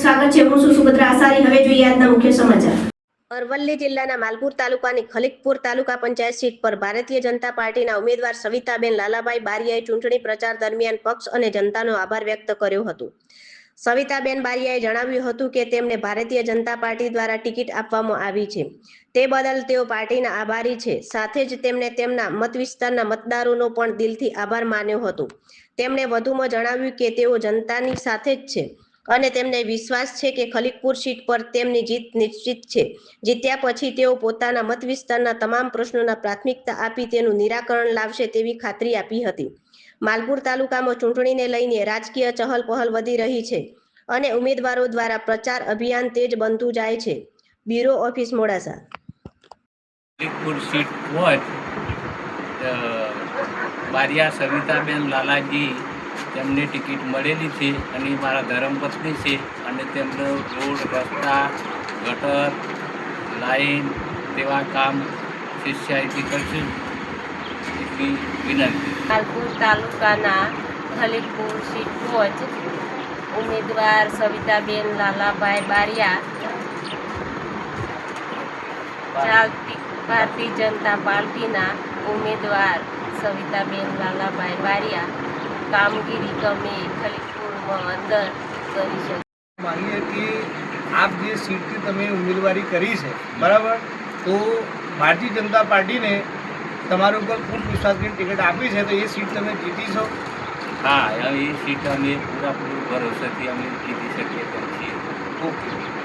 સ્વાગત છે। હું છું સુભદ્રા આસારી। હવે જોઈએ આજના મુખ્ય સમાચાર। અરવલ્લી જિલ્લાના માલપુર તાલુકાની ખલીકપુર તાલુકા પંચાયત સીટ પર ભારતીય જનતા પાર્ટીના ઉમેદવાર સવિતાબેન લાલાભાઈ બારિયાએ ચૂંટણી પ્રચાર દરમિયાન પક્ષ અને જનતાનો આભાર વ્યક્ત કર્યો હતો। સવિતાબેન બારિયાએ જણાવ્યું હતું કે તેમને ભારતીય જનતા પાર્ટી દ્વારા ટિકિટ આપવામાં આવી છે, તે બદલ તેઓ પાર્ટીના આભારી છે। સાથે જ તેમણે તેમના મત વિસ્તારના મતદારોનો પણ દિલથી આભાર માન્યો હતો। તેમણે વધુમાં જણાવ્યું કે તેઓ જનતાની સાથે જ છે અને તેમને વિશ્વાસ છે કે ખલીકપુર સીટ પર તેમની જીત નિશ્ચિત છે। જીત્યા પછી તેઓ પોતાના મત વિસ્તારના તમામ પ્રશ્નોના પ્રાથમિકતા આપી તેનું નિરાકરણ લાવશે તેવી ખાતરી આપી હતી। માલપુર તાલુકામાં ચૂંટણીને લઈને રાજકીય ચહલપહલ વધી રહી છે અને ઉમેદવારો દ્વારા પ્રચાર અભિયાન તેજ બનતું જાય છે। Bureau office Modasa. Khalikpur seat હોય બારિયા સવિતાબેન લાલાજી તેમને ટિકિટ મળેલી છે અને મારા ધર્મપત્ની છે અને તેમનો રોડ, રસ્તા, ગટર, લાઈન તેવા કામ શિષ્યાયથી કરશે એટલી વિનંતી। માલપુર તાલુકાના ખલીકપુર સીટ પર ઉમેદવાર સવિતાબેન લાલાભાઈ બારિયા ભારતીય જનતા પાર્ટીના ઉમેદવાર સવિતાબેન લાલાભાઈ બારિયા કામગીરી ગમે ખલીકપુરમાં અંદર કરી શકે। માનીએ કે આપ જે સીટથી તમે ઉમેદવારી કરી છે બરાબર, તો ભારતીય જનતા પાર્ટીને તમારા ઉપર પૂર્ણ વિશ્વાસની ટિકિટ આપી છે, તો એ સીટ તમે જીતીશો? હા, એ સીટ અમે પૂરેપૂરું ભરોસાથી અમે જીતી શકીએ છીએ। ઓકે।